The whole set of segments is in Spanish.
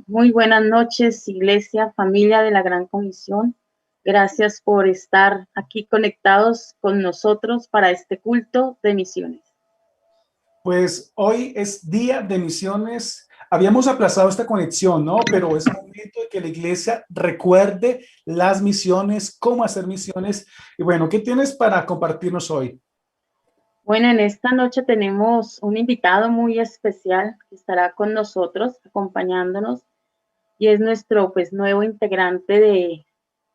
Muy buenas noches, Iglesia, familia de la Gran Comisión. Gracias por estar aquí conectados con nosotros para este culto de misiones. Pues hoy es día de misiones. Habíamos aplazado esta conexión, ¿no? Pero es momento de que la iglesia recuerde las misiones, cómo hacer misiones. Y bueno, ¿qué tienes para compartirnos hoy? Bueno, en esta noche tenemos un invitado muy especial que estará con nosotros, acompañándonos, y es nuestro nuevo integrante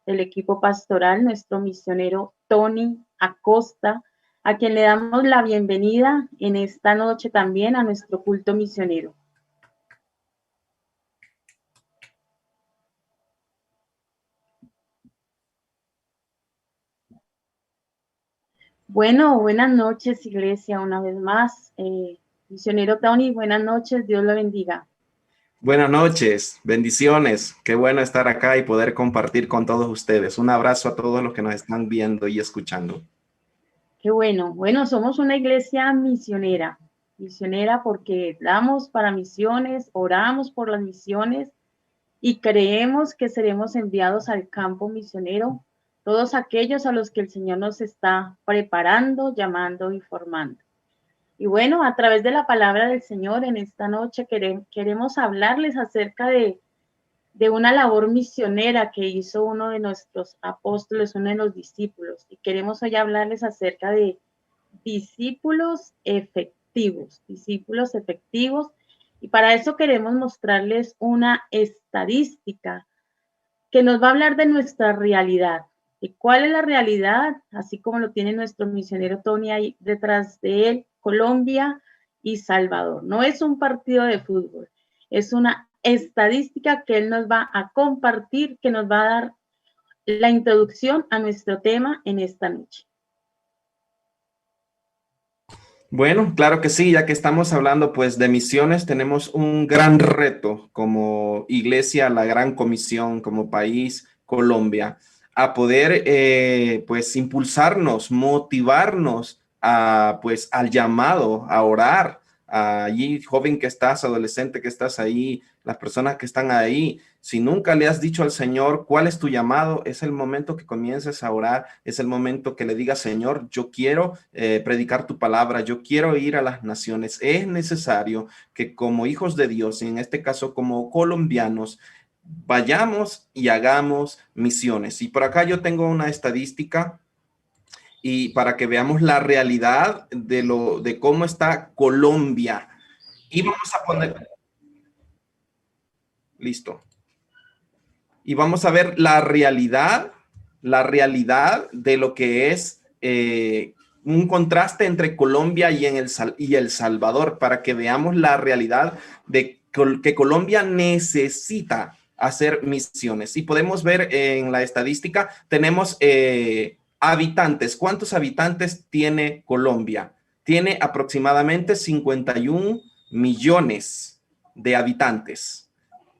del equipo pastoral, nuestro misionero Tony Acosta, a quien le damos la bienvenida en esta noche también a nuestro culto misionero. Bueno, buenas noches, Iglesia, una vez más. Misionero Tony, buenas noches, Dios lo bendiga. Buenas noches, bendiciones. Qué bueno estar acá y poder compartir con todos ustedes. Un abrazo a todos los que nos están viendo y escuchando. Qué bueno. Bueno, somos una iglesia misionera porque damos para misiones, oramos por las misiones y creemos que seremos enviados al campo misionero, todos aquellos a los que el Señor nos está preparando, llamando y formando. Y bueno, a través de la palabra del Señor en esta noche queremos hablarles acerca de una labor misionera que hizo uno de nuestros apóstoles, uno de los discípulos. Y queremos hoy hablarles acerca de discípulos efectivos. Y para eso queremos mostrarles una estadística que nos va a hablar de nuestra realidad. ¿Y cuál es la realidad? Así como lo tiene nuestro misionero Tony ahí detrás de él, Colombia y Salvador. No es un partido de fútbol, es una estadística que él nos va a compartir, que nos va a dar la introducción a nuestro tema en esta noche. Bueno, claro que sí, ya que estamos hablando pues de misiones, tenemos un gran reto como iglesia, la Gran Comisión, como país, Colombia, a poder pues impulsarnos, motivarnos a pues al llamado, a orar. Allí, joven que estás, adolescente que estás ahí, las personas que están ahí, si nunca le has dicho al Señor cuál es tu llamado, es el momento que comiences a orar, es el momento que le digas, Señor, yo quiero predicar tu palabra, yo quiero ir a las naciones. Es necesario que como hijos de Dios, y en este caso como colombianos, vayamos y hagamos misiones. Y por acá yo tengo una estadística y para que veamos la realidad de cómo está Colombia. Y vamos a poner... Listo. Y vamos a ver la realidad de lo que es un contraste entre Colombia y El Salvador, para que veamos la realidad de que Colombia necesita hacer misiones. Y podemos ver en la estadística, tenemos habitantes. ¿Cuántos habitantes tiene Colombia? Tiene aproximadamente 51 millones de habitantes.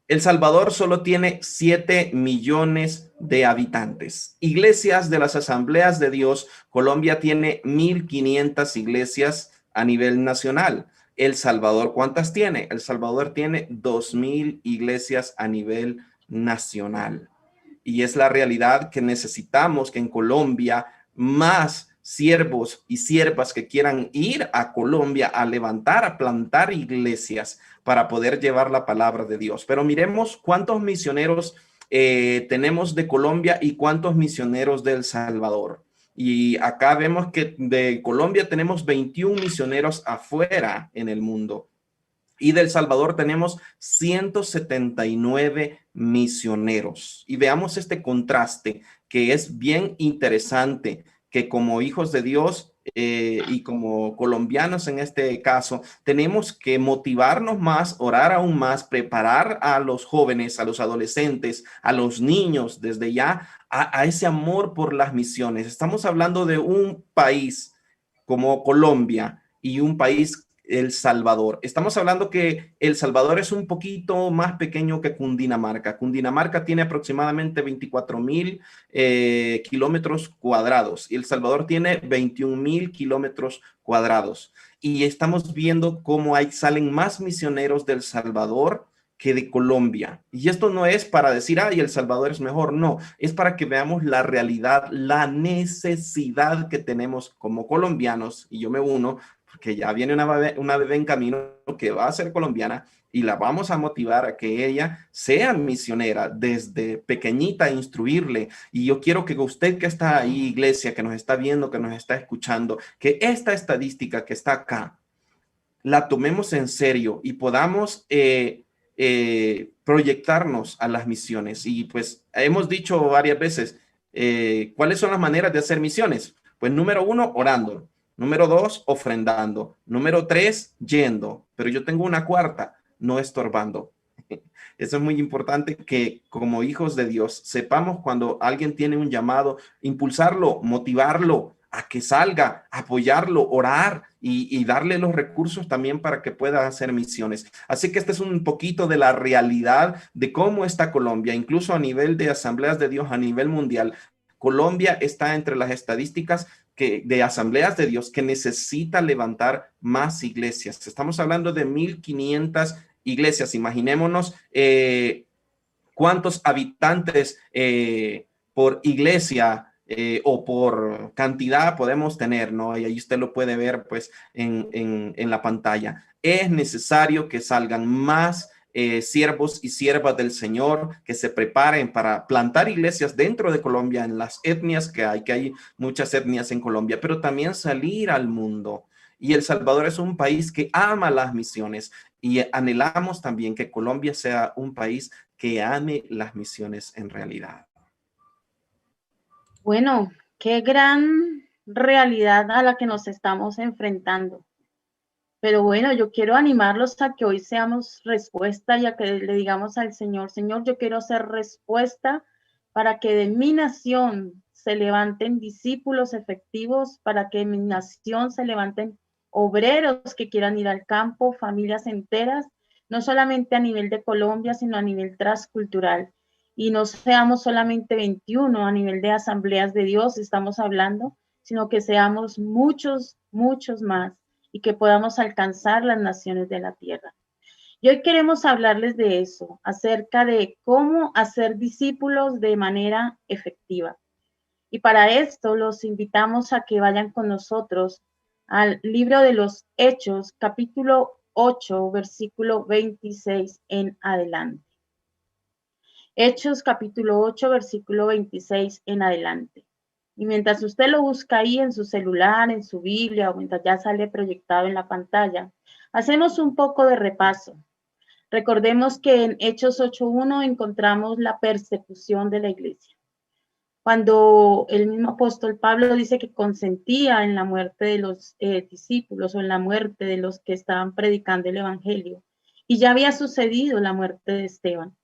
El Salvador solo tiene 7 millones de habitantes. Iglesias de las Asambleas de Dios, Colombia tiene 1,500 iglesias a nivel nacional. El Salvador, ¿cuántas tiene? El Salvador tiene 2,000 iglesias a nivel nacional. Y es la realidad que necesitamos que en Colombia más siervos y siervas que quieran ir a Colombia a levantar, a plantar iglesias para poder llevar la palabra de Dios. Pero miremos cuántos misioneros tenemos de Colombia y cuántos misioneros de El Salvador. Y acá vemos que de Colombia tenemos 21 misioneros afuera en el mundo. Y de El Salvador tenemos 179 misioneros. Y veamos este contraste que es bien interesante, que como hijos de Dios y como colombianos en este caso, tenemos que motivarnos más, orar aún más, preparar a los jóvenes, a los adolescentes, a los niños desde ya a ese amor por las misiones. Estamos hablando de un país como Colombia y un país El Salvador. Estamos hablando que El Salvador es un poquito más pequeño que Cundinamarca. Cundinamarca tiene aproximadamente 24,000 kilómetros cuadrados y El Salvador tiene 21,000 kilómetros cuadrados. Y estamos viendo cómo salen más misioneros del Salvador que de Colombia. Y esto no es para decir, ay, El Salvador es mejor, no, es para que veamos la realidad, la necesidad que tenemos como colombianos, y yo me uno, porque ya viene una bebé en camino que va a ser colombiana, y la vamos a motivar a que ella sea misionera desde pequeñita, instruirle. Y yo quiero que usted que está ahí, iglesia, que nos está viendo, que nos está escuchando, que esta estadística que está acá, la tomemos en serio y podamos proyectarnos a las misiones. Y pues hemos dicho varias veces, ¿cuáles son las maneras de hacer misiones? Pues número 1, orando. Número 2, ofrendando. Número 3, yendo. Pero yo tengo una cuarta, no estorbando. Eso es muy importante que como hijos de Dios sepamos cuando alguien tiene un llamado, impulsarlo, motivarlo a que salga, apoyarlo, orar y darle los recursos también para que pueda hacer misiones. Así que este es un poquito de la realidad de cómo está Colombia, incluso a nivel de asambleas de Dios, a nivel mundial. Colombia está entre las estadísticas de asambleas de Dios que necesita levantar más iglesias. Estamos hablando de 1,500 iglesias. Imaginémonos cuántos habitantes por iglesia o por cantidad podemos tener, ¿no? Y ahí usted lo puede ver pues en la pantalla. Es necesario que salgan más siervos y siervas del Señor, que se preparen para plantar iglesias dentro de Colombia, en las etnias que hay muchas etnias en Colombia, pero también salir al mundo. Y El Salvador es un país que ama las misiones y anhelamos también que Colombia sea un país que ame las misiones en realidad. Bueno, qué gran realidad a la que nos estamos enfrentando. Pero bueno, yo quiero animarlos a que hoy seamos respuesta y a que le digamos al Señor, Señor, yo quiero ser respuesta para que de mi nación se levanten discípulos efectivos, para que de mi nación se levanten obreros que quieran ir al campo, familias enteras, no solamente a nivel de Colombia, sino a nivel transcultural. Y no seamos solamente 21 a nivel de asambleas de Dios, estamos hablando, sino que seamos muchos, muchos más y que podamos alcanzar las naciones de la tierra. Y hoy queremos hablarles de eso, acerca de cómo hacer discípulos de manera efectiva. Y para esto los invitamos a que vayan con nosotros al libro de los Hechos, capítulo 8, versículo 26 en adelante. Hechos, capítulo 8, versículo 26 en adelante. Y mientras usted lo busca ahí en su celular, en su Biblia, o mientras ya sale proyectado en la pantalla, hacemos un poco de repaso. Recordemos que en Hechos 8:1 encontramos la persecución de la iglesia. Cuando el mismo apóstol Pablo dice que consentía en la muerte de los discípulos o en la muerte de los que estaban predicando el evangelio. Y ya había sucedido la muerte de Esteban.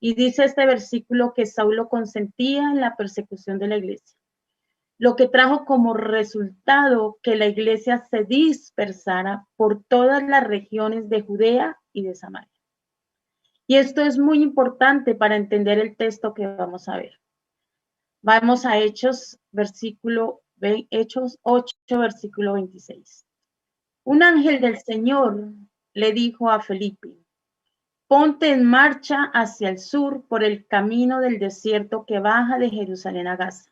Y dice este versículo que Saulo consentía en la persecución de la iglesia, lo que trajo como resultado que la iglesia se dispersara por todas las regiones de Judea y de Samaria. Y esto es muy importante para entender el texto que vamos a ver. Vamos a Hechos 8, versículo 26. Un ángel del Señor le dijo a Felipe, ponte en marcha hacia el sur por el camino del desierto que baja de Jerusalén a Gaza.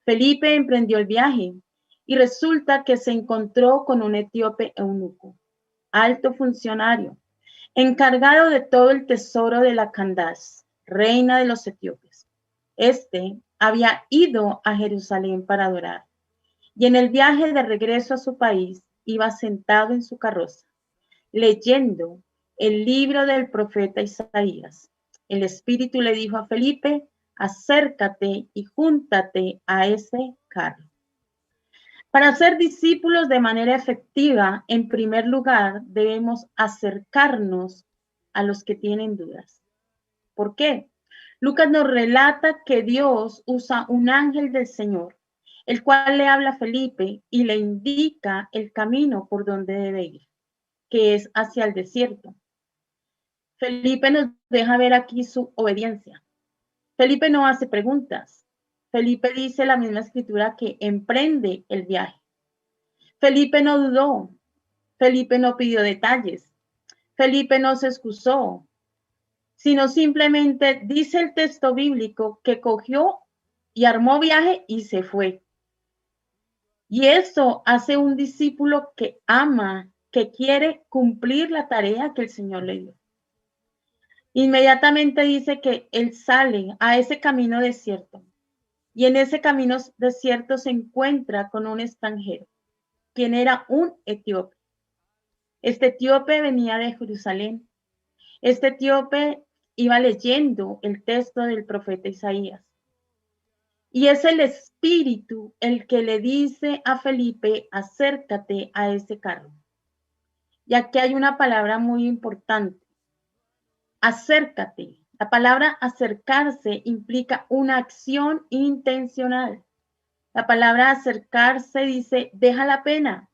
Felipe emprendió el viaje y resulta que se encontró con un etíope eunuco, alto funcionario, encargado de todo el tesoro de la Candace, reina de los etíopes. Este había ido a Jerusalén para adorar y en el viaje de regreso a su país iba sentado en su carroza, leyendo el libro del profeta Isaías. El Espíritu le dijo a Felipe, acércate y júntate a ese carro. Para ser discípulos de manera efectiva, en primer lugar, debemos acercarnos a los que tienen dudas. ¿Por qué? Lucas nos relata que Dios usa un ángel del Señor, el cual le habla a Felipe y le indica el camino por donde debe ir, que es hacia el desierto. Felipe nos deja ver aquí su obediencia. Felipe no hace preguntas. Felipe dice la misma escritura que emprende el viaje. Felipe no dudó. Felipe no pidió detalles. Felipe no se excusó. sino simplemente dice el texto bíblico que cogió y armó viaje y se fue. Y eso hace un discípulo que ama, que quiere cumplir la tarea que el Señor le dio. Inmediatamente dice que él sale a ese camino desierto y en ese camino desierto se encuentra con un extranjero, quien era un etíope. Este etíope venía de Jerusalén. Este etíope iba leyendo el texto del profeta Isaías. Y es el Espíritu el que le dice a Felipe, acércate a ese carro. Y aquí hay una palabra muy importante. Acércate. La palabra acercarse implica una acción intencional. La palabra acercarse dice, deja la pena.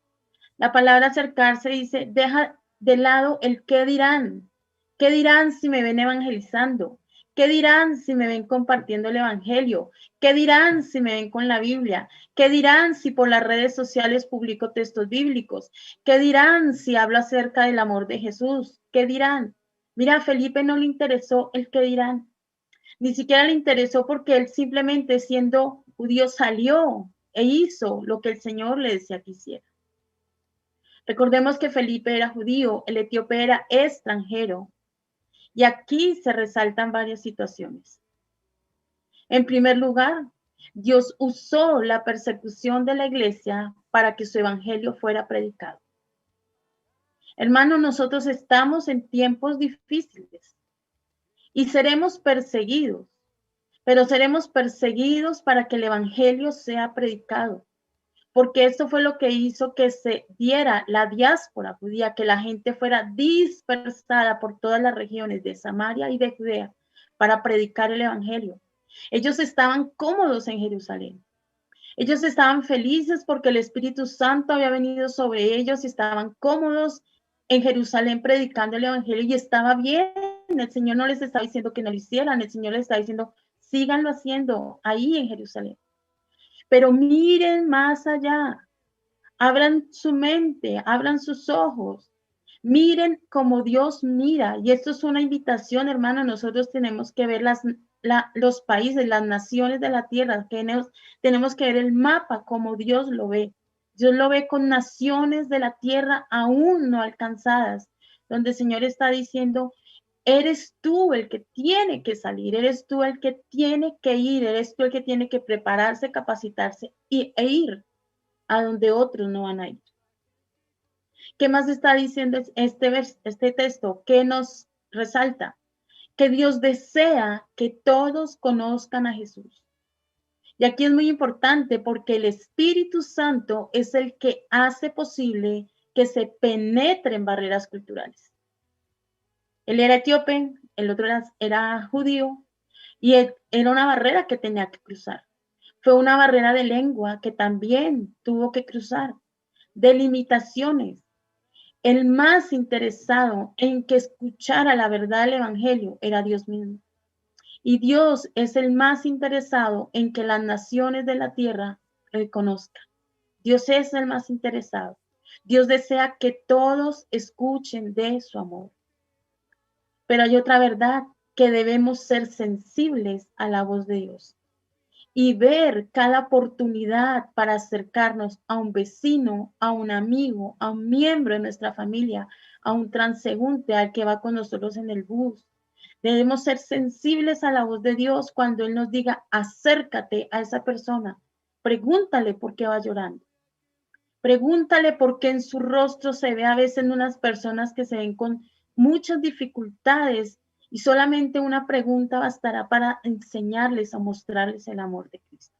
La palabra acercarse dice, deja de lado el qué dirán. ¿Qué dirán si me ven evangelizando? ¿Qué dirán si me ven compartiendo el evangelio? ¿Qué dirán si me ven con la Biblia? ¿Qué dirán si por las redes sociales publico textos bíblicos? ¿Qué dirán si hablo acerca del amor de Jesús? ¿Qué dirán? Mira, a Felipe no le interesó el qué dirán. Ni siquiera le interesó porque él simplemente siendo judío salió e hizo lo que el Señor le decía que hiciera. Recordemos que Felipe era judío, el etíope era extranjero. Y aquí se resaltan varias situaciones. En primer lugar, Dios usó la persecución de la iglesia para que su evangelio fuera predicado. Hermanos, nosotros estamos en tiempos difíciles y seremos perseguidos, pero seremos perseguidos para que el evangelio sea predicado. Porque esto fue lo que hizo que se diera la diáspora judía, que la gente fuera dispersada por todas las regiones de Samaria y de Judea para predicar el evangelio. Ellos estaban cómodos en Jerusalén. Ellos estaban felices porque el Espíritu Santo había venido sobre ellos y estaban cómodos en Jerusalén predicando el evangelio y estaba bien. El Señor no les estaba diciendo que no lo hicieran, el Señor les estaba diciendo, síganlo haciendo ahí en Jerusalén. Pero miren más allá, abran su mente, abran sus ojos, miren como Dios mira. Y esto es una invitación, hermano. Nosotros tenemos que ver los países, las naciones de la tierra, tenemos que ver el mapa como Dios lo ve. Dios lo ve con naciones de la tierra aún no alcanzadas, donde el Señor está diciendo, eres tú el que tiene que salir, eres tú el que tiene que ir, eres tú el que tiene que prepararse, capacitarse e ir a donde otros no van a ir. ¿Qué más está diciendo este texto? ¿Qué nos resalta? Que Dios desea que todos conozcan a Jesús. Y aquí es muy importante porque el Espíritu Santo es el que hace posible que se penetren barreras culturales. Él era etíope, el otro era judío, y era una barrera que tenía que cruzar. Fue una barrera de lengua que también tuvo que cruzar, de limitaciones. El más interesado en que escuchara la verdad del evangelio era Dios mismo. Y Dios es el más interesado en que las naciones de la tierra reconozcan. Dios es el más interesado. Dios desea que todos escuchen de su amor. Pero hay otra verdad, que debemos ser sensibles a la voz de Dios y ver cada oportunidad para acercarnos a un vecino, a un amigo, a un miembro de nuestra familia, a un transeúnte, al que va con nosotros en el bus. Debemos ser sensibles a la voz de Dios cuando Él nos diga, acércate a esa persona, pregúntale por qué va llorando. Pregúntale por qué en su rostro se ve a veces unas personas que se ven con muchas dificultades y solamente una pregunta bastará para enseñarles a mostrarles el amor de Cristo.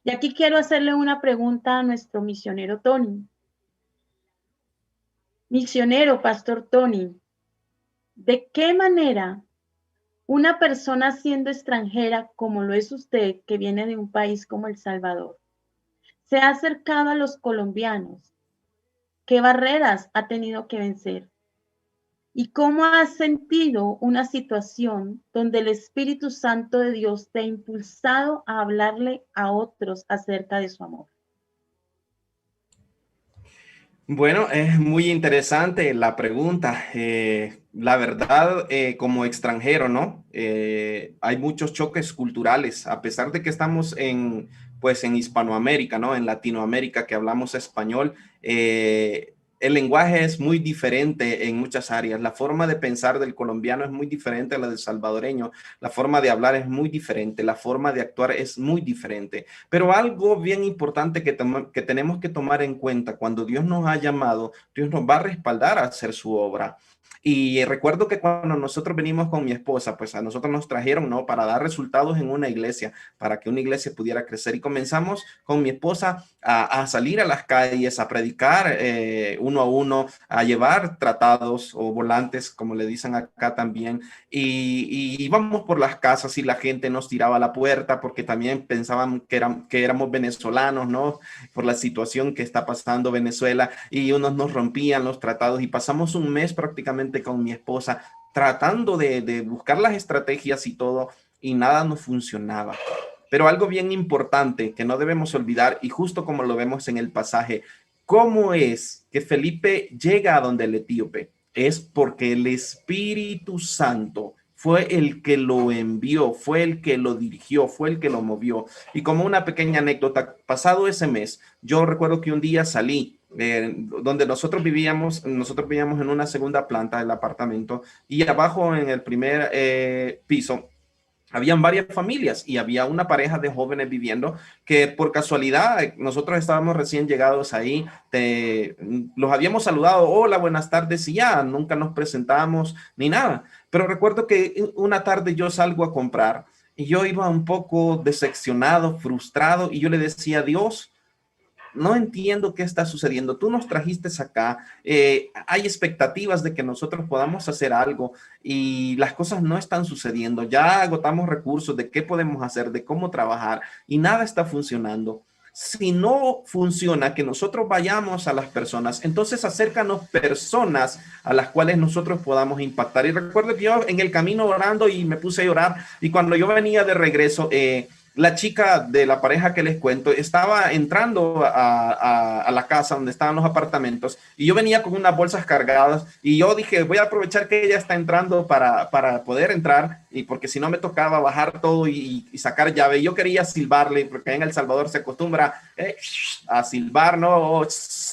Y aquí quiero hacerle una pregunta a nuestro misionero Tony. Misionero, Pastor Tony, ¿de qué manera una persona siendo extranjera, como lo es usted, que viene de un país como El Salvador, se ha acercado a los colombianos? ¿Qué barreras ha tenido que vencer? ¿Y cómo has sentido una situación donde el Espíritu Santo de Dios te ha impulsado a hablarle a otros acerca de su amor? Bueno, es muy interesante la pregunta. La verdad, como extranjero, ¿no? Hay muchos choques culturales, a pesar de que estamos en, pues, en Hispanoamérica, ¿no? En Latinoamérica, que hablamos español. El lenguaje es muy diferente en muchas áreas. La forma de pensar del colombiano es muy diferente a la del salvadoreño. La forma de hablar es muy diferente. La forma de actuar es muy diferente. Pero algo bien importante que tenemos que tomar en cuenta cuando Dios nos ha llamado, Dios nos va a respaldar a hacer su obra. Y recuerdo que cuando nosotros venimos con mi esposa, pues a nosotros nos trajeron, ¿no? Para dar resultados en una iglesia, para que una iglesia pudiera crecer. Y comenzamos con mi esposa a salir a las calles, a predicar uno a uno, a llevar tratados o volantes, como le dicen acá también. Y íbamos por las casas y la gente nos tiraba a la puerta porque también pensaban que éramos venezolanos, ¿no? Por la situación que está pasando Venezuela, y unos nos rompían los tratados y pasamos un mes prácticamente con mi esposa tratando de buscar las estrategias y todo, y nada nos funcionaba. Pero algo bien importante que no debemos olvidar, y justo como lo vemos en el pasaje, ¿cómo es que Felipe llega a donde el etíope? Es porque el Espíritu Santo fue el que lo envió, fue el que lo dirigió, fue el que lo movió. Y como una pequeña anécdota, pasado ese mes, yo recuerdo que un día salí donde nosotros vivíamos en una segunda planta del apartamento, y abajo en el primer piso habían varias familias y había una pareja de jóvenes viviendo que por casualidad nosotros estábamos recién llegados ahí, los habíamos saludado, hola, buenas tardes, y ya, nunca nos presentamos ni nada. Pero recuerdo que una tarde yo salgo a comprar y yo iba un poco decepcionado, frustrado, y yo le decía, Dios, no entiendo qué está sucediendo. Tú nos trajiste acá, hay expectativas de que nosotros podamos hacer algo y las cosas no están sucediendo. Ya agotamos recursos de qué podemos hacer, de cómo trabajar, y nada está funcionando. Si no funciona que nosotros vayamos a las personas, entonces acércanos personas a las cuales nosotros podamos impactar. Y recuerdo que yo en el camino orando y me puse a llorar, y cuando yo venía de regreso, la chica de la pareja que les cuento estaba entrando a la casa donde estaban los apartamentos, y yo venía con unas bolsas cargadas, y yo dije, voy a aprovechar que ella está entrando para poder entrar, y porque si no me tocaba bajar todo y sacar llave. Yo quería silbarle, porque en El Salvador se acostumbra a silbar, ¿no?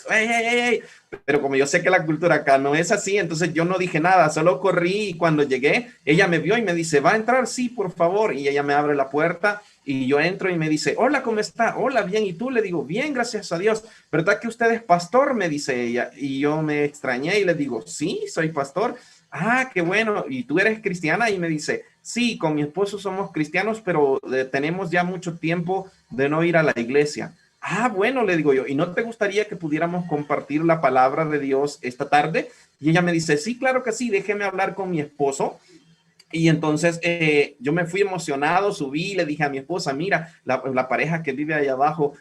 Hey, hey, hey. Pero como yo sé que la cultura acá no es así, entonces yo no dije nada, solo corrí, y cuando llegué, ella me vio y me dice, ¿va a entrar? Sí, por favor. Y ella me abre la puerta y yo entro y me dice, hola, ¿cómo está? Hola, bien. ¿Y tú? Le digo, bien, gracias a Dios. ¿Verdad que usted es pastor? Me dice ella. Y yo me extrañé y le digo, sí, soy pastor. Ah, qué bueno. ¿Y tú eres cristiana? Y me dice, sí, con mi esposo somos cristianos, pero tenemos ya mucho tiempo de no ir a la iglesia. Ah, bueno, le digo yo, ¿y no te gustaría que pudiéramos compartir la palabra de Dios esta tarde? Y ella me dice, sí, claro que sí, déjeme hablar con mi esposo. Y entonces yo me fui emocionado, subí y le dije a mi esposa, mira, la pareja que vive ahí abajo,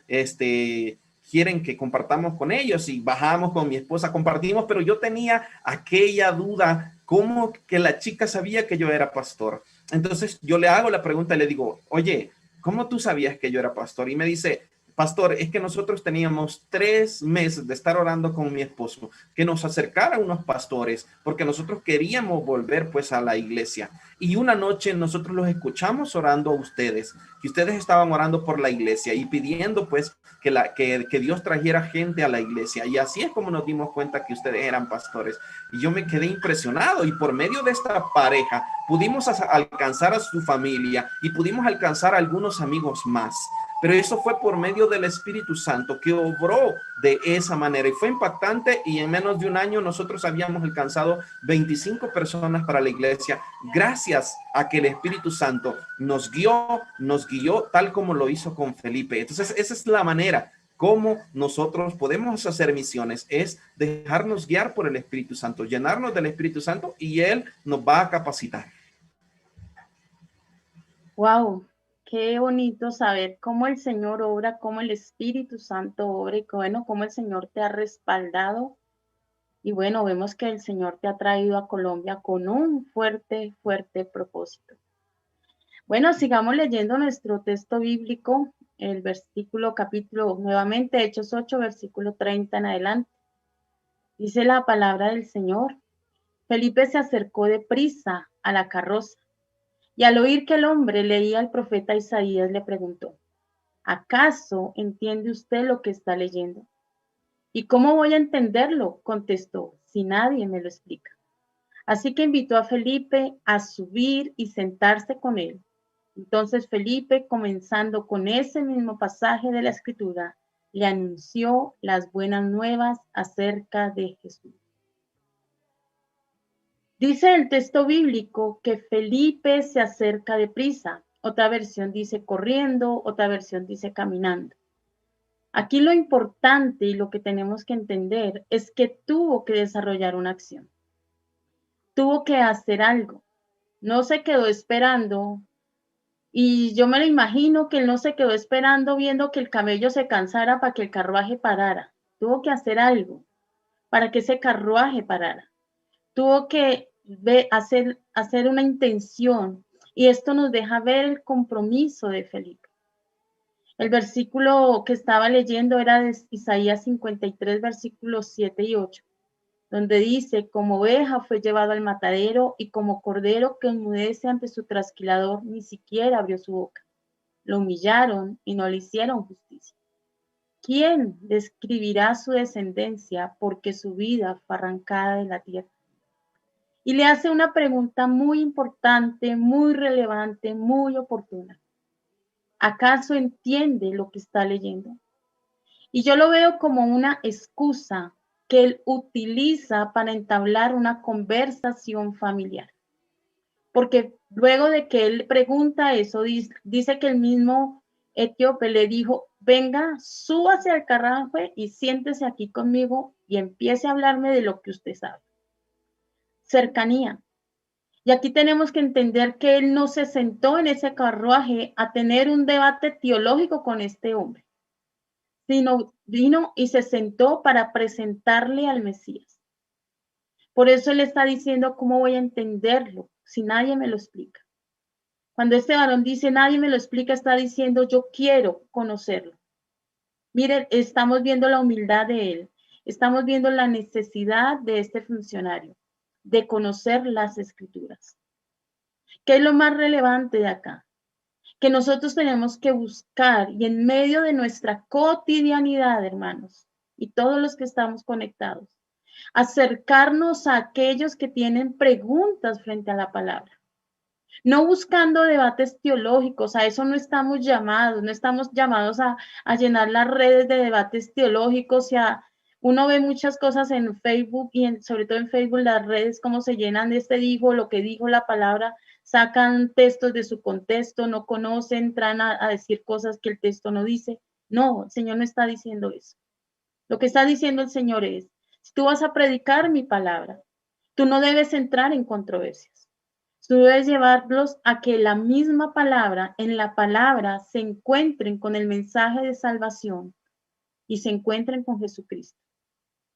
quieren que compartamos con ellos, y bajamos con mi esposa, compartimos, pero yo tenía aquella duda, ¿cómo que la chica sabía que yo era pastor? Entonces yo le hago la pregunta y le digo, oye, ¿cómo tú sabías que yo era pastor? Y me dice, pastor, es que nosotros teníamos 3 meses de estar orando con mi esposo, que nos acercara unos pastores, porque nosotros queríamos volver pues a la iglesia. Y una noche nosotros los escuchamos orando a ustedes, que ustedes estaban orando por la iglesia y pidiendo pues que Dios trajera gente a la iglesia. Y así es como nos dimos cuenta que ustedes eran pastores. Y yo me quedé impresionado, y por medio de esta pareja pudimos alcanzar a su familia y pudimos alcanzar a algunos amigos más. Pero eso fue por medio del Espíritu Santo, que obró de esa manera y fue impactante, y en menos de un año nosotros habíamos alcanzado 25 personas para la iglesia, gracias a que el Espíritu Santo nos guió tal como lo hizo con Felipe. Entonces esa es la manera como nosotros podemos hacer misiones, es dejarnos guiar por el Espíritu Santo, llenarnos del Espíritu Santo, y Él nos va a capacitar. Wow, qué bonito saber cómo el Señor obra, cómo el Espíritu Santo obra, y bueno, cómo el Señor te ha respaldado. Y bueno, vemos que el Señor te ha traído a Colombia con un fuerte, fuerte propósito. Bueno, sigamos leyendo nuestro texto bíblico, el versículo, capítulo, nuevamente, Hechos 8, versículo 30 en adelante. Dice la palabra del Señor. Felipe se acercó deprisa a la carroza y al oír que el hombre leía al profeta Isaías le preguntó, ¿acaso entiende usted lo que está leyendo? ¿Y cómo voy a entenderlo? Contestó, si nadie me lo explica. Así que invitó a Felipe a subir y sentarse con él. Entonces Felipe, comenzando con ese mismo pasaje de la Escritura, le anunció las buenas nuevas acerca de Jesús. Dice el texto bíblico que Felipe se acerca deprisa. Otra versión dice corriendo, otra versión dice caminando. Aquí lo importante y lo que tenemos que entender es que tuvo que desarrollar una acción. Tuvo que hacer algo. No se quedó esperando. Y yo me lo imagino que él no se quedó esperando viendo que el camello se cansara para que el carruaje parara. Tuvo que hacer algo para que ese carruaje parara. Tuvo que hacer una intención y esto nos deja ver el compromiso de Felipe. El versículo que estaba leyendo era de Isaías 53, versículos 7 y 8, donde dice, como oveja fue llevado al matadero y como cordero que enmudece ante su trasquilador, ni siquiera abrió su boca. Lo humillaron y no le hicieron justicia. ¿Quién describirá su descendencia porque su vida fue arrancada de la tierra? Y le hace una pregunta muy importante, muy relevante, muy oportuna. ¿Acaso entiende lo que está leyendo? Y yo lo veo como una excusa que él utiliza para entablar una conversación familiar. Porque luego de que él pregunta eso, dice que el mismo etíope le dijo, venga, súbase al carruaje y siéntese aquí conmigo y empiece a hablarme de lo que usted sabe. Cercanía. Y aquí tenemos que entender que él no se sentó en ese carruaje a tener un debate teológico con este hombre, sino vino y se sentó para presentarle al Mesías. Por eso él está diciendo, ¿cómo voy a entenderlo si nadie me lo explica? Cuando este varón dice, nadie me lo explica, está diciendo, yo quiero conocerlo. Miren, estamos viendo la humildad de él, estamos viendo la necesidad de este funcionario de conocer las escrituras. ¿Qué es lo más relevante de acá? Que nosotros tenemos que buscar y en medio de nuestra cotidianidad, hermanos, y todos los que estamos conectados, acercarnos a aquellos que tienen preguntas frente a la palabra. No buscando debates teológicos, a eso no estamos llamados, no estamos llamados a llenar las redes de debates teológicos uno ve muchas cosas en Facebook y sobre todo en Facebook las redes como se llenan de lo que dijo la palabra, sacan textos de su contexto, no conocen, entran a decir cosas que el texto no dice. No, el Señor no está diciendo eso. Lo que está diciendo el Señor es, si tú vas a predicar mi palabra, tú no debes entrar en controversias. Tú debes llevarlos a que la misma palabra, en la palabra, se encuentren con el mensaje de salvación y se encuentren con Jesucristo.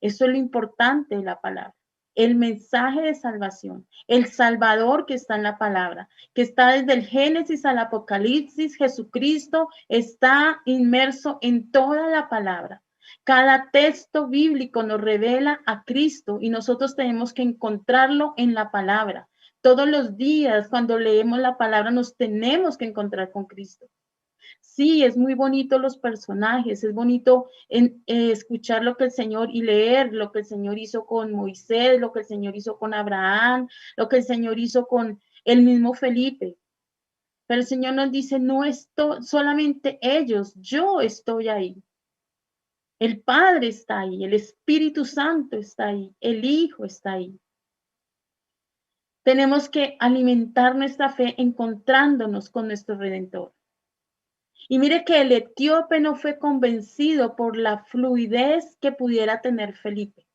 Eso es lo importante de la palabra. El mensaje de salvación, el Salvador que está en la palabra, que está desde el Génesis al Apocalipsis, Jesucristo está inmerso en toda la palabra. Cada texto bíblico nos revela a Cristo y nosotros tenemos que encontrarlo en la palabra. Todos los días cuando leemos la palabra nos tenemos que encontrar con Cristo. Sí, es muy bonito los personajes, es bonito escuchar lo que el Señor y leer lo que el Señor hizo con Moisés, lo que el Señor hizo con Abraham, lo que el Señor hizo con el mismo Felipe. Pero el Señor nos dice, no estoy solamente ellos, yo estoy ahí. El Padre está ahí, el Espíritu Santo está ahí, el Hijo está ahí. Tenemos que alimentar nuestra fe encontrándonos con nuestro Redentor. Y mire que el etíope no fue convencido por la fluidez que pudiera tener Felipe.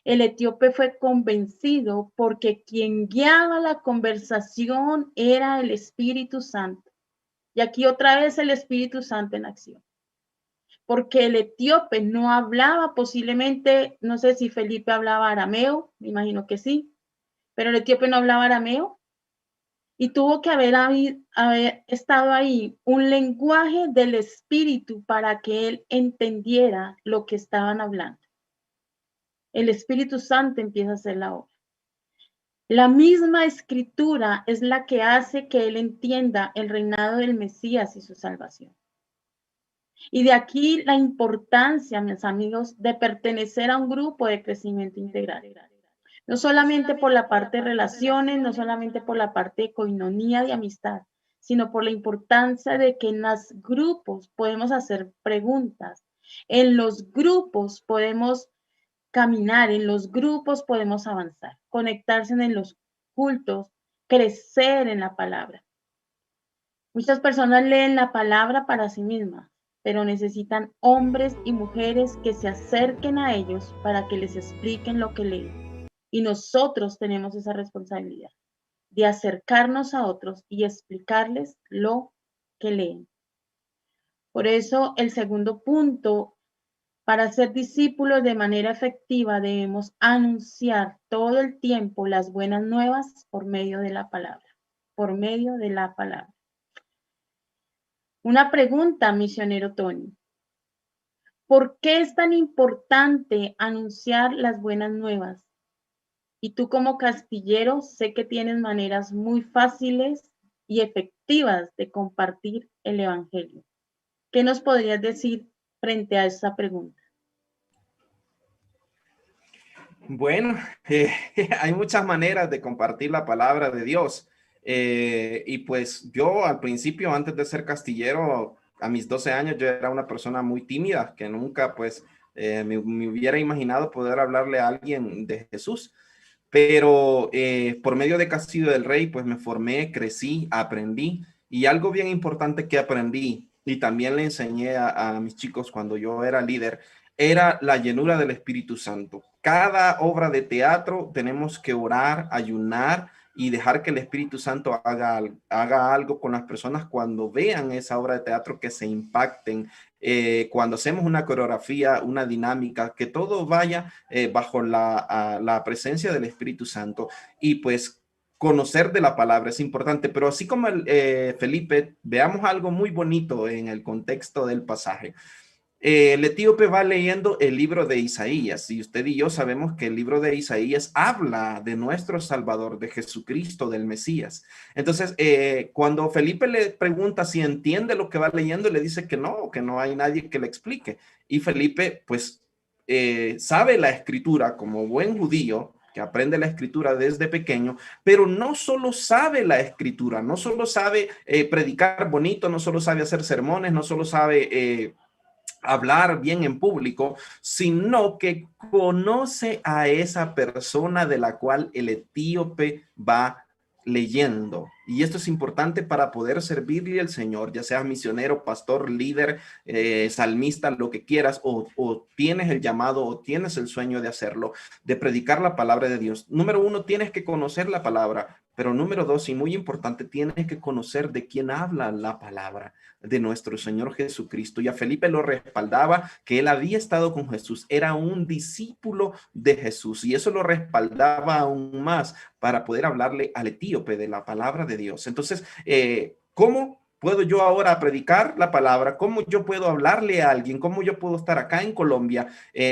El etíope fue convencido porque quien guiaba la conversación era el Espíritu Santo. Y aquí otra vez el Espíritu Santo en acción. Porque el etíope no hablaba posiblemente, no sé si Felipe hablaba arameo, me imagino que sí, pero el etíope no hablaba arameo. Y tuvo que haber estado ahí un lenguaje del espíritu para que él entendiera lo que estaban hablando. el Espíritu Santo empieza a hacer la obra. La misma escritura es la que hace que él entienda el reinado del Mesías y su salvación. Y de aquí la importancia, mis amigos, de pertenecer a un grupo de crecimiento integral. No solamente por la parte de relaciones, no solamente por la parte de coinonía, de amistad, sino por la importancia de que en los grupos podemos hacer preguntas. En los grupos podemos caminar, en los grupos podemos avanzar, conectarse en los cultos, crecer en la palabra. Muchas personas leen la palabra para sí mismas, pero necesitan hombres y mujeres que se acerquen a ellos para que les expliquen lo que leen. Y nosotros tenemos esa responsabilidad de acercarnos a otros y explicarles lo que leen. Por eso, el segundo punto, para ser discípulos de manera efectiva, debemos anunciar todo el tiempo las buenas nuevas por medio de la palabra, por medio de la palabra. Una pregunta, misionero Tony. ¿Por qué es tan importante anunciar las buenas nuevas? Y tú como castillero sé que tienes maneras muy fáciles y efectivas de compartir el evangelio. ¿Qué nos podrías decir frente a esa pregunta? Bueno, hay muchas maneras de compartir la palabra de Dios. Y pues yo al principio, antes de ser castillero, a mis 12 años, yo era una persona muy tímida, que nunca pues me hubiera imaginado poder hablarle a alguien de Jesús. Pero por medio de Castillo del Rey, pues me formé, crecí, aprendí. Y algo bien importante que aprendí y también le enseñé a mis chicos cuando yo era líder, era la llenura del Espíritu Santo. Cada obra de teatro tenemos que orar, ayunar y dejar que el Espíritu Santo haga algo con las personas cuando vean esa obra de teatro, que se impacten. Cuando hacemos una coreografía, una dinámica, que todo vaya bajo la presencia del Espíritu Santo. Y pues conocer de la palabra es importante, pero así como Felipe, veamos algo muy bonito en el contexto del pasaje. El etíope va leyendo el libro de Isaías y usted y yo sabemos que el libro de Isaías habla de nuestro Salvador, de Jesucristo, del Mesías. Entonces, cuando Felipe le pregunta si entiende lo que va leyendo, le dice que no hay nadie que le explique. Y Felipe, pues, sabe la escritura como buen judío, que aprende la escritura desde pequeño, pero no solo sabe la escritura, no solo sabe predicar bonito, no solo sabe hacer sermones, no solo sabe hablar bien en público, sino que conoce a esa persona de la cual el etíope va leyendo. Y esto es importante para poder servirle al Señor, ya seas misionero, pastor, líder, salmista, lo que quieras, o tienes el llamado o tienes el sueño de hacerlo, de predicar la palabra de Dios. Número uno, tienes que conocer la palabra, pero número dos, y muy importante, tienes que conocer de quién habla la palabra, de nuestro Señor Jesucristo. Y a Felipe lo respaldaba que él había estado con Jesús, era un discípulo de Jesús, y eso lo respaldaba aún más para poder hablarle al etíope de la palabra de Dios. Entonces, ¿cómo puedo yo ahora predicar la palabra? ¿Cómo yo puedo hablarle a alguien? ¿Cómo yo puedo estar acá en Colombia,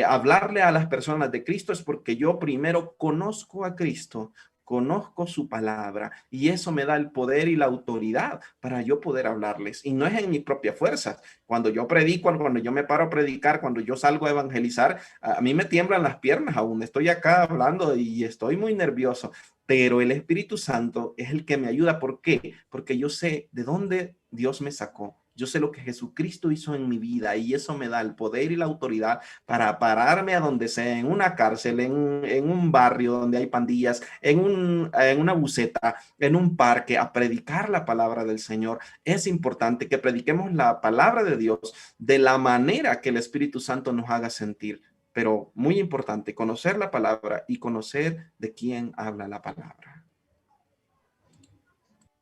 hablarle a las personas de Cristo? Es porque yo primero conozco a Cristo, conozco su palabra, y eso me da el poder y la autoridad para yo poder hablarles. Y no es en mi propia fuerza. Cuando yo predico, cuando yo me paro a predicar, cuando yo salgo a evangelizar, a mí me tiemblan las piernas aún. Estoy acá hablando y estoy muy nervioso, pero el Espíritu Santo es el que me ayuda. ¿Por qué? Porque yo sé de dónde Dios me sacó. Yo sé lo que Jesucristo hizo en mi vida, y eso me da el poder y la autoridad para pararme a donde sea, en una cárcel, en un barrio donde hay pandillas, en una buceta, en un parque, a predicar la palabra del Señor. Es importante que prediquemos la palabra de Dios de la manera que el Espíritu Santo nos haga sentir. Pero muy importante, conocer la palabra y conocer de quién habla la palabra.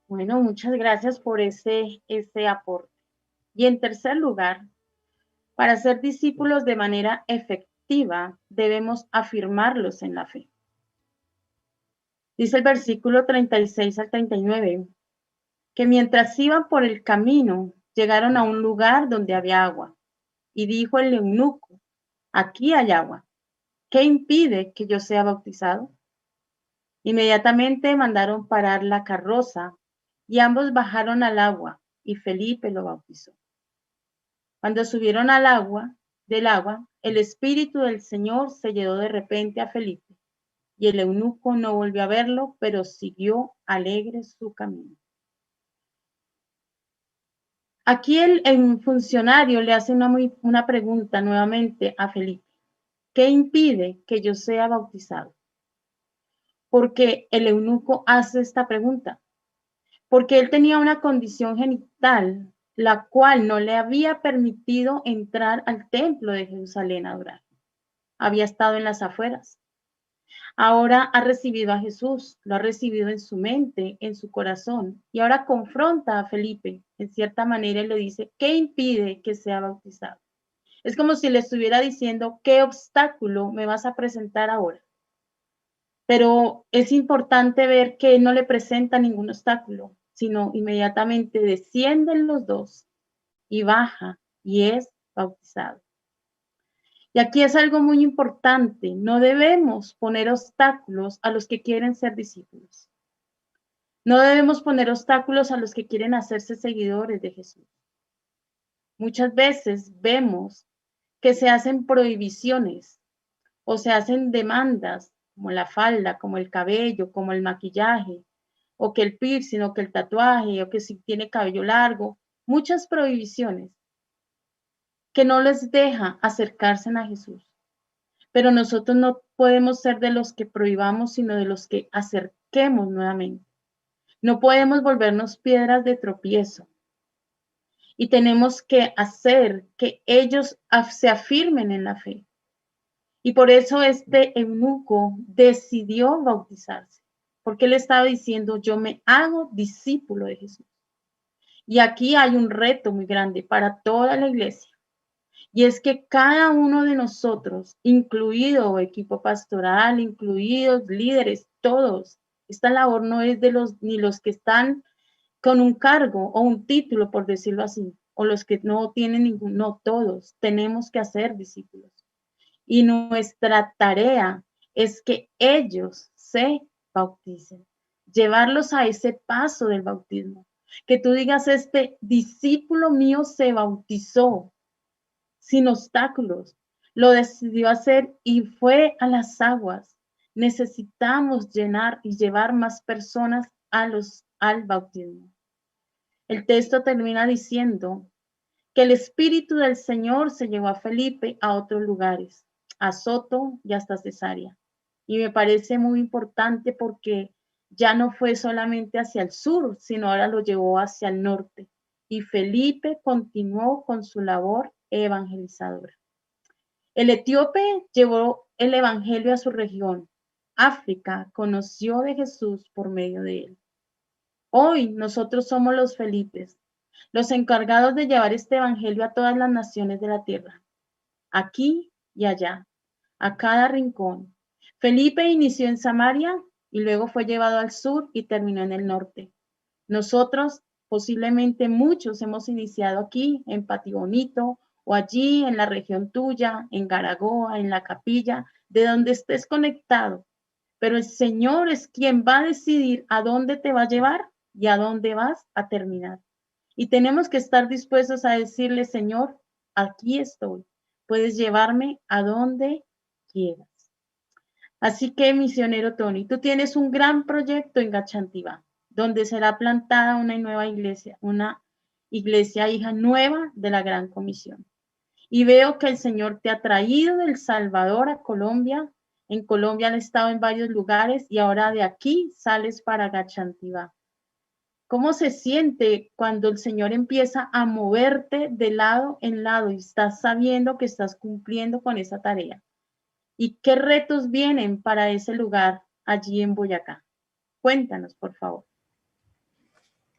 Bueno, muchas gracias por ese aporte. Y en tercer lugar, para ser discípulos de manera efectiva, debemos afirmarlos en la fe. Dice el versículo 36 al 39, que mientras iban por el camino, llegaron a un lugar donde había agua. Y dijo el eunuco: aquí hay agua. ¿qué impide que yo sea bautizado? Inmediatamente mandaron parar la carroza y ambos bajaron al agua y Felipe lo bautizó. Cuando subieron del agua, el Espíritu del Señor se llenó de repente a Felipe y el eunuco no volvió a verlo, pero siguió alegre su camino. Aquí el funcionario le hace una pregunta nuevamente a Felipe. ¿Qué impide que yo sea bautizado? Porque el eunuco hace esta pregunta. Porque él tenía una condición genital, la cual no le había permitido entrar al templo de Jerusalén a adorar. Había estado en las afueras. Ahora ha recibido a Jesús, lo ha recibido en su mente, en su corazón, y ahora confronta a Felipe, en cierta manera, y le dice, ¿qué impide que sea bautizado? Es como si le estuviera diciendo, ¿qué obstáculo me vas a presentar ahora? Pero es importante ver que no le presenta ningún obstáculo, sino inmediatamente descienden los dos y baja y es bautizado. Y aquí es algo muy importante, no debemos poner obstáculos a los que quieren ser discípulos. No debemos poner obstáculos a los que quieren hacerse seguidores de Jesús. Muchas veces vemos que se hacen prohibiciones o se hacen demandas como la falda, como el cabello, como el maquillaje, o que el piercing, o que el tatuaje, o que si tiene cabello largo, muchas prohibiciones que no les deja acercarse a Jesús. Pero nosotros no podemos ser de los que prohibamos, sino de los que acerquemos nuevamente. No podemos volvernos piedras de tropiezo. Y tenemos que hacer que ellos se afirmen en la fe. Y por eso este eunuco decidió bautizarse, porque él estaba diciendo, yo me hago discípulo de Jesús. Y aquí hay un reto muy grande para toda la iglesia. Y es que cada uno de nosotros, incluido equipo pastoral, incluidos líderes, todos, esta labor no es de ni los que están con un cargo o un título, por decirlo así, o los que no tienen ningún, no, todos tenemos que hacer discípulos. Y nuestra tarea es que ellos se bauticen, llevarlos a ese paso del bautismo. Que tú digas, este discípulo mío se bautizó sin obstáculos, lo decidió hacer y fue a las aguas. Necesitamos llenar y llevar más personas al bautismo. El texto termina diciendo que el Espíritu del Señor se llevó a Felipe a otros lugares, a Soto y hasta Cesarea. Y me parece muy importante porque ya no fue solamente hacia el sur, sino ahora lo llevó hacia el norte. Y Felipe continuó con su labor evangelizadora. El etíope llevó el evangelio a su región. África conoció de Jesús por medio de él. Hoy nosotros somos los Felipes, los encargados de llevar este evangelio a todas las naciones de la tierra, aquí y allá, a cada rincón. Felipe inició en Samaria y luego fue llevado al sur y terminó en el norte. Nosotros, posiblemente muchos, hemos iniciado aquí en Patio Bonito o allí en la región tuya, en Garagoa, en la Capilla, de donde estés conectado. Pero el Señor es quien va a decidir a dónde te va a llevar y a dónde vas a terminar. Y tenemos que estar dispuestos a decirle, Señor, aquí estoy. Puedes llevarme a donde quieras. Así que, misionero Tony, tú tienes un gran proyecto en Gachantivá, donde será plantada una iglesia hija nueva de la Gran Comisión. Y veo que el Señor te ha traído del Salvador a Colombia. En Colombia han estado en varios lugares y ahora de aquí sales para Gachantivá. ¿Cómo se siente cuando el Señor empieza a moverte de lado en lado y estás sabiendo que estás cumpliendo con esa tarea? ¿Y qué retos vienen para ese lugar allí en Boyacá? Cuéntanos, por favor.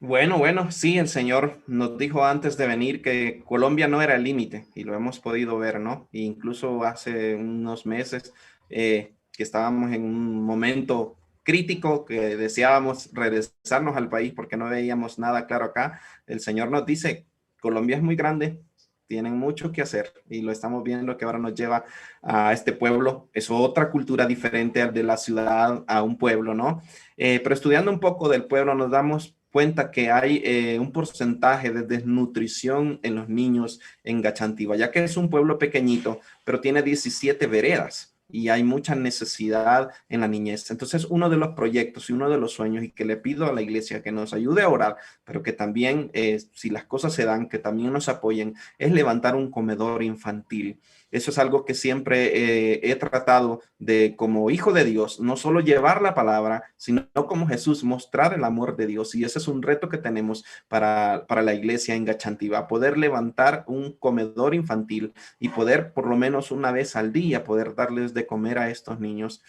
Bueno, sí, el Señor nos dijo antes de venir que Colombia no era el límite y lo hemos podido ver, ¿no? E incluso hace unos meses que estábamos en un momento crítico, que deseábamos regresarnos al país porque no veíamos nada claro acá, el Señor nos dice, Colombia es muy grande, tienen mucho que hacer y lo estamos viendo que ahora nos lleva a este pueblo. Es otra cultura diferente de la ciudad a un pueblo, ¿no? Pero estudiando un poco del pueblo nos damos cuenta que hay un porcentaje de desnutrición en los niños en Gachantiba, ya que es un pueblo pequeñito, pero tiene 17 veredas y hay mucha necesidad en la niñez. Entonces, uno de los proyectos y uno de los sueños, y que le pido a la iglesia que nos ayude a orar, pero que también, si las cosas se dan, que también nos apoyen, es levantar un comedor infantil. Eso es algo que siempre he tratado de, como hijo de Dios, no solo llevar la palabra, sino como Jesús, mostrar el amor de Dios. Y ese es un reto que tenemos para la iglesia en Gachantiba, poder levantar un comedor infantil y poder por lo menos una vez al día poder darles de comer a estos niños.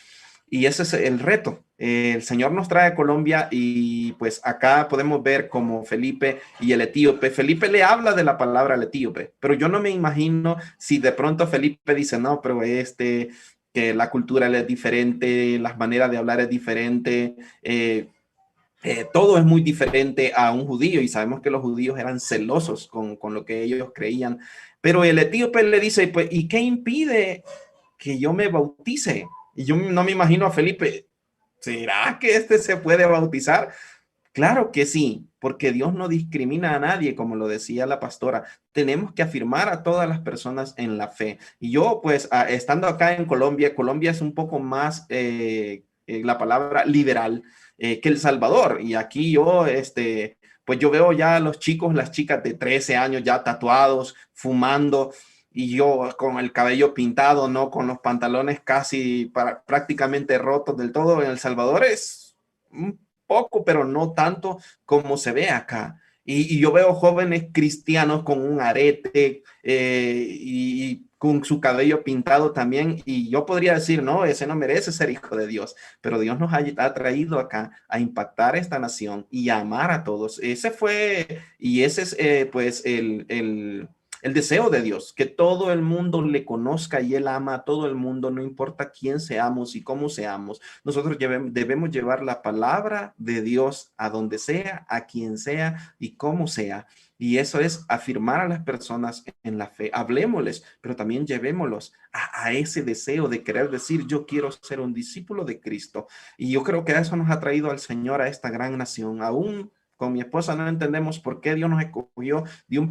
Y ese es el reto. El Señor nos trae a Colombia y pues acá podemos ver como Felipe y el etíope. Felipe le habla de la palabra al etíope, pero yo no me imagino si de pronto Felipe dice, no, pero que la cultura es diferente, las maneras de hablar es diferente, todo es muy diferente a un judío y sabemos que los judíos eran celosos con lo que ellos creían. Pero el etíope le dice, pues, ¿y qué impide que yo me bautice? Y yo no me imagino a Felipe, ¿será que este se puede bautizar? Claro que sí, porque Dios no discrimina a nadie, como lo decía la pastora. Tenemos que afirmar a todas las personas en la fe. Y yo, pues, estando acá en Colombia, Colombia es un poco más, la palabra liberal que El Salvador. Y aquí yo, pues yo veo ya a los chicos, las chicas de 13 años ya tatuados, fumando, y yo con el cabello pintado, ¿no? Con los pantalones casi prácticamente rotos del todo. En El Salvador es un poco, pero no tanto como se ve acá. Y yo veo jóvenes cristianos con un arete y con su cabello pintado también. Y yo podría decir, no, ese no merece ser hijo de Dios. Pero Dios nos ha traído acá a impactar esta nación y a amar a todos. Ese fue, y ese es pues el deseo de Dios, que todo el mundo le conozca y Él ama a todo el mundo, no importa quién seamos y cómo seamos. Nosotros debemos llevar la palabra de Dios a donde sea, a quien sea y cómo sea. Y eso es afirmar a las personas en la fe. Hablemosles, pero también llevémoslos a ese deseo de querer decir, yo quiero ser un discípulo de Cristo. Y yo creo que eso nos ha traído al Señor a esta gran nación. Aún con mi esposa no entendemos por qué Dios nos escogió de un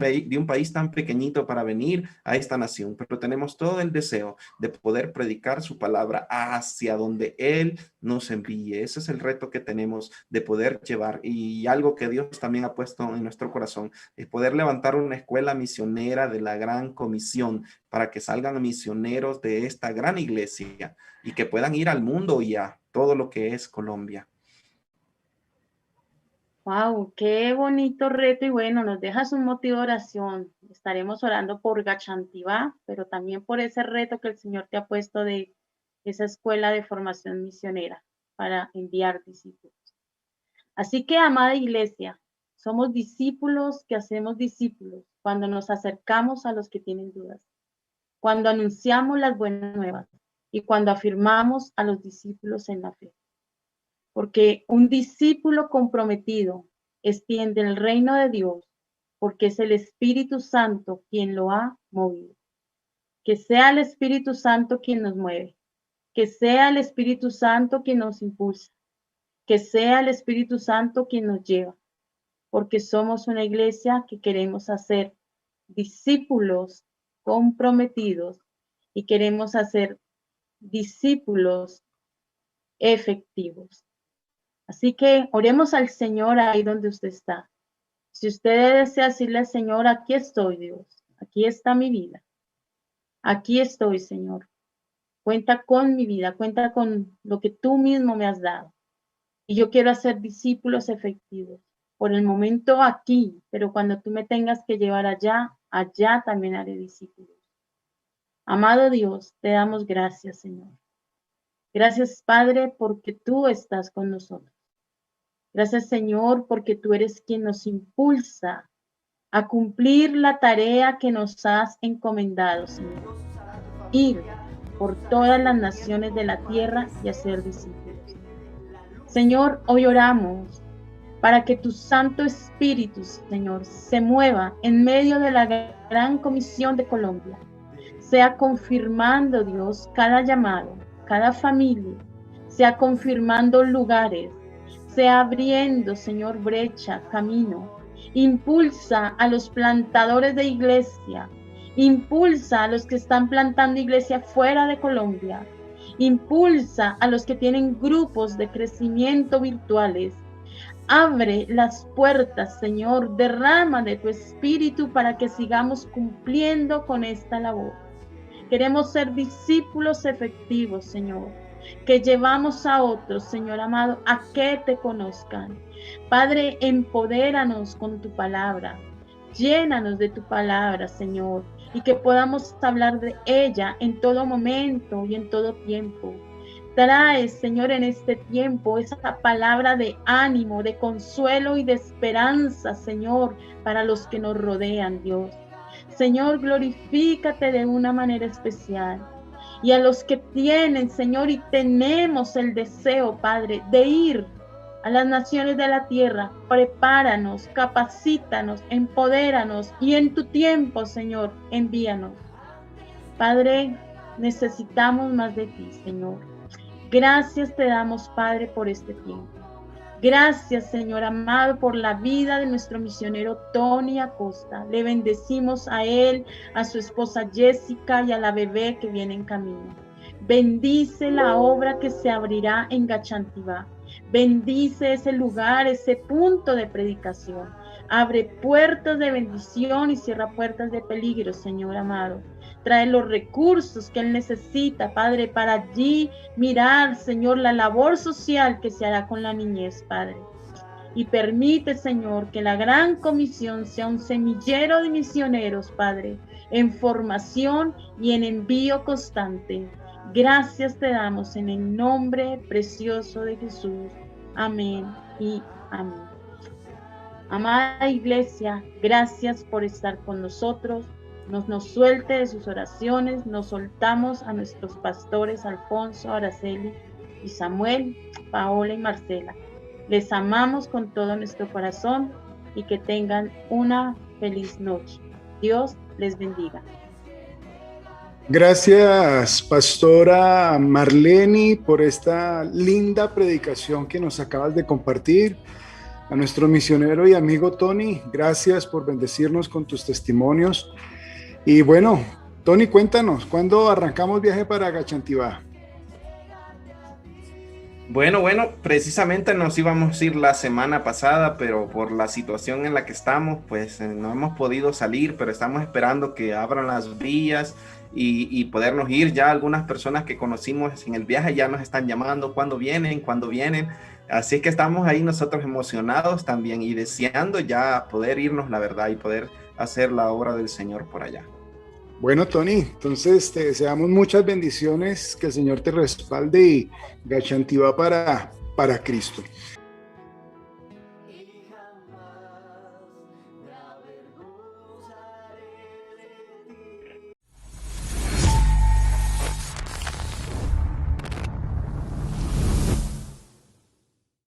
país tan pequeñito para venir a esta nación, pero tenemos todo el deseo de poder predicar su palabra hacia donde Él nos envíe. Ese es el reto que tenemos de poder llevar, y algo que Dios también ha puesto en nuestro corazón es poder levantar una escuela misionera de la Gran Comisión para que salgan misioneros de esta gran iglesia y que puedan ir al mundo y a todo lo que es Colombia. Wow, qué bonito reto, y bueno, nos dejas un motivo de oración. Estaremos orando por Gachantiba, pero también por ese reto que el Señor te ha puesto de esa escuela de formación misionera para enviar discípulos. Así que, amada iglesia, somos discípulos que hacemos discípulos cuando nos acercamos a los que tienen dudas, cuando anunciamos las buenas nuevas y cuando afirmamos a los discípulos en la fe. Porque un discípulo comprometido extiende el reino de Dios, porque es el Espíritu Santo quien lo ha movido. Que sea el Espíritu Santo quien nos mueve, que sea el Espíritu Santo quien nos impulsa, que sea el Espíritu Santo quien nos lleva, porque somos una iglesia que queremos hacer discípulos comprometidos y queremos hacer discípulos efectivos. Así que oremos al Señor ahí donde usted está. Si usted desea decirle al Señor, aquí estoy, Dios, aquí está mi vida. Aquí estoy, Señor. Cuenta con mi vida, cuenta con lo que tú mismo me has dado. Y yo quiero hacer discípulos efectivos. Por el momento aquí, pero cuando tú me tengas que llevar allá, allá también haré discípulos. Amado Dios, te damos gracias, Señor. Gracias, Padre, porque tú estás con nosotros. Gracias, Señor, porque tú eres quien nos impulsa a cumplir la tarea que nos has encomendado, Señor. Ir por todas las naciones de la tierra y hacer discípulos. Señor, hoy oramos para que tu Santo Espíritu, Señor, se mueva en medio de la gran comisión de Colombia. Sea confirmando, Dios, cada llamado, cada familia, sea confirmando lugares, sea abriendo, Señor, brecha, camino. Impulsa a los plantadores de iglesia, impulsa a los que están plantando iglesia fuera de Colombia, impulsa a los que tienen grupos de crecimiento virtuales. Abre las puertas, Señor, derrama de tu Espíritu para que sigamos cumpliendo con esta labor. Queremos ser discípulos efectivos, Señor, que llevamos a otros, Señor amado, a que te conozcan. Padre, empodéranos con tu palabra, llénanos de tu palabra, Señor, y que podamos hablar de ella en todo momento y en todo tiempo. Trae, Señor, en este tiempo esa palabra de ánimo, de consuelo y de esperanza, Señor, para los que nos rodean, Dios. Señor, glorifícate de una manera especial. Y a los que tienen, Señor, y tenemos el deseo, Padre, de ir a las naciones de la tierra, prepáranos, capacítanos, empodéranos y en tu tiempo, Señor, envíanos. Padre, necesitamos más de ti, Señor. Gracias te damos, Padre, por este tiempo. Gracias, Señor amado, por la vida de nuestro misionero Tony Acosta. Le bendecimos a él, a su esposa Jessica y a la bebé que viene en camino. Bendice la obra que se abrirá en Gachantibá. Bendice ese lugar, ese punto de predicación. Abre puertas de bendición y cierra puertas de peligro, Señor amado. Trae los recursos que él necesita, Padre, para allí mirar, Señor, la labor social que se hará con la niñez, Padre. Y permite, Señor, que la gran comisión sea un semillero de misioneros, Padre, en formación y en envío constante. Gracias te damos en el nombre precioso de Jesús. Amén y amén. Amada Iglesia, gracias por estar con nosotros. Nos suelte de sus oraciones. Nos soltamos a nuestros pastores Alfonso, Araceli y Samuel, Paola y Marcela. Les amamos con todo nuestro corazón y que tengan una feliz noche. Dios les bendiga. Gracias, Pastora Marleni, por esta linda predicación que nos acabas de compartir. A nuestro misionero y amigo Tony, gracias por bendecirnos con tus testimonios. Y bueno, Tony, cuéntanos, ¿cuándo arrancamos viaje para Gachantibá? Bueno, precisamente nos íbamos a ir la semana pasada, pero por la situación en la que estamos, pues no hemos podido salir, pero estamos esperando que abran las vías y podernos ir. Ya algunas personas que conocimos en el viaje ya nos están llamando, ¿cuándo vienen? Así es que estamos ahí nosotros emocionados también y deseando ya poder irnos, la verdad, y poder hacer la obra del Señor por allá. Bueno, Tony, entonces te deseamos muchas bendiciones, que el Señor te respalde y Gachantibá para Cristo.